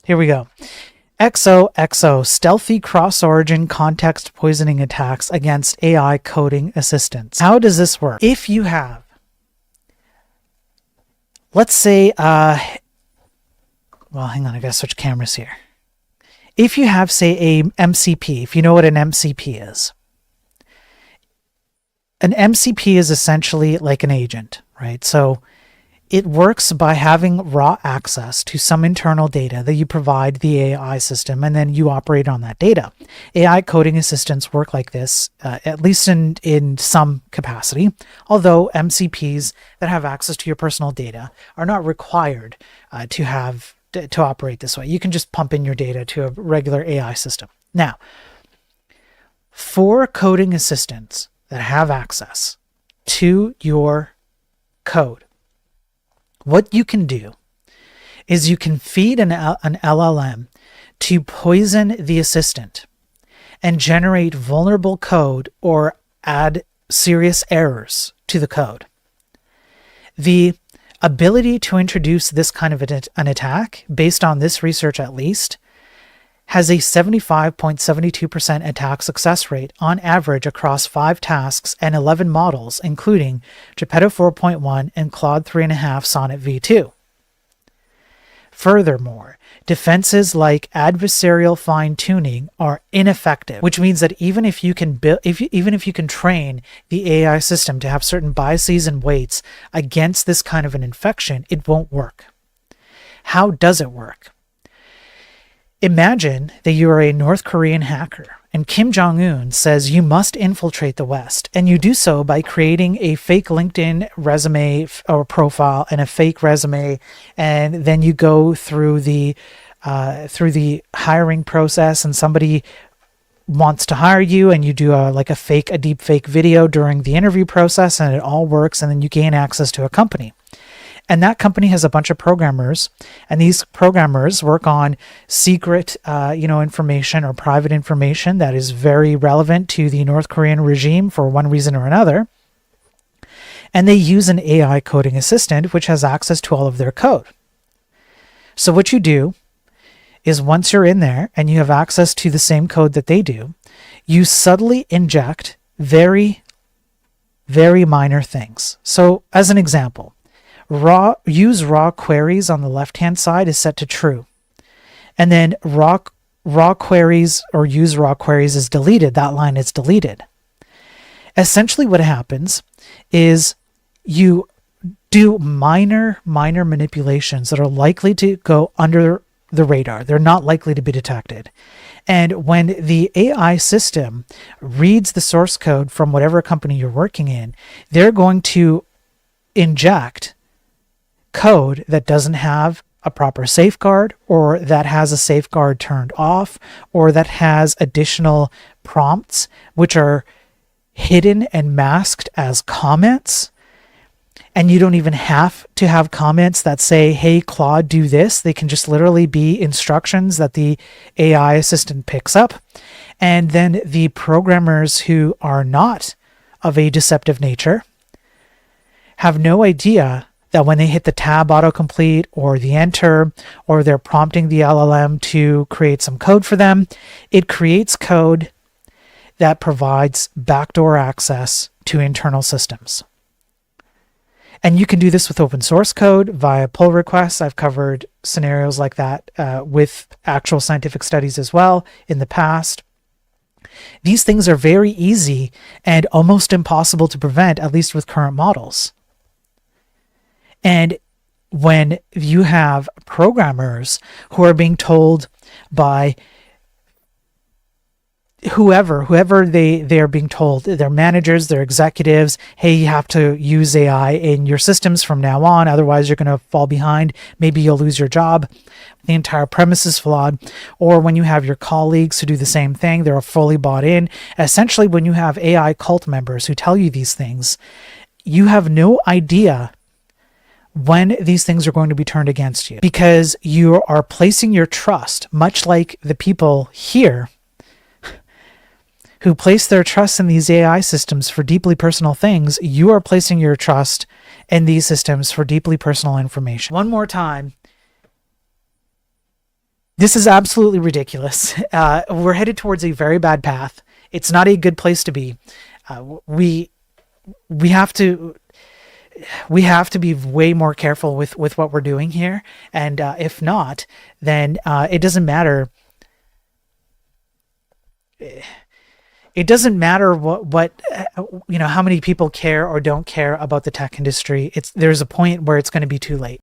Here we go. XOXO, stealthy cross-origin context poisoning attacks against AI coding assistants. How does this work? If you have, let's say, well, hang on, I gotta switch cameras here. If you have, say, a MCP, if you know what an MCP is, an MCP is essentially like an agent, right? So it works by having raw access to some internal data that you provide the AI system, and then you operate on that data. AI coding assistants work like this, at least in some capacity, although MCPs that have access to your personal data are not required to operate this way. You can just pump in your data to a regular AI system. Now, for coding assistants that have access to your code, what you can do is you can feed an LLM to poison the assistant and generate vulnerable code or add serious errors to the code. The ability to introduce this kind of an attack, based on this research at least, has a 75.72% attack success rate on average across 5 tasks and 11 models, including Geppetto 4.1 and Claude 3.5 Sonnet v2. Furthermore, defenses like adversarial fine-tuning are ineffective, which means that even if you can train the AI system to have certain biases and weights against this kind of an infection, it won't work. How does it work? Imagine that you are a North Korean hacker and Kim Jong-un says you must infiltrate the West, and you do so by creating a fake LinkedIn resume or profile and a fake resume, and then you go through the hiring process, and somebody wants to hire you, and you do a deep fake video during the interview process, and it all works, and then you gain access to a company. And that company has a bunch of programmers, and these programmers work on secret, information or private information that is very relevant to the North Korean regime for one reason or another. And they use an AI coding assistant, which has access to all of their code. So what you do is, once you're in there and you have access to the same code that they do, you subtly inject very, very minor things. So as an example, use raw queries on the left-hand side is set to true. And then raw queries or use raw queries is deleted. That line is deleted. Essentially what happens is you do minor manipulations that are likely to go under the radar. They're not likely to be detected. And when the AI system reads the source code from whatever company you're working in, they're going to inject code that doesn't have a proper safeguard, or that has a safeguard turned off, or that has additional prompts which are hidden and masked as comments. And you don't even have to have comments that say, hey, Claude, do this. They can just literally be instructions that the AI assistant picks up. And then the programmers who are not of a deceptive nature have no idea that when they hit the tab autocomplete or the enter, or they're prompting the LLM to create some code for them, it creates code that provides backdoor access to internal systems. And you can do this with open source code via pull requests. I've covered scenarios like that with actual scientific studies as well in the past. These things are very easy and almost impossible to prevent, at least with current models. And when you have programmers who are being told by whoever they are being told, their managers, their executives, hey, you have to use AI in your systems from now on, otherwise you're going to fall behind, maybe you'll lose your job, the entire premise is flawed. Or when you have your colleagues who do the same thing, they're fully bought in. Essentially, when you have AI cult members who tell you these things, you have no idea when these things are going to be turned against you, because you are placing your trust, much like the people here who place their trust in these AI systems for deeply personal things. You are placing your trust in these systems for deeply personal information. One more time. This is absolutely ridiculous. We're headed towards a very bad path. It's not a good place to be. We we have to be way more careful with what we're doing here. And if not, then it doesn't matter. It doesn't matter what how many people care or don't care about the tech industry. There's a point where it's going to be too late.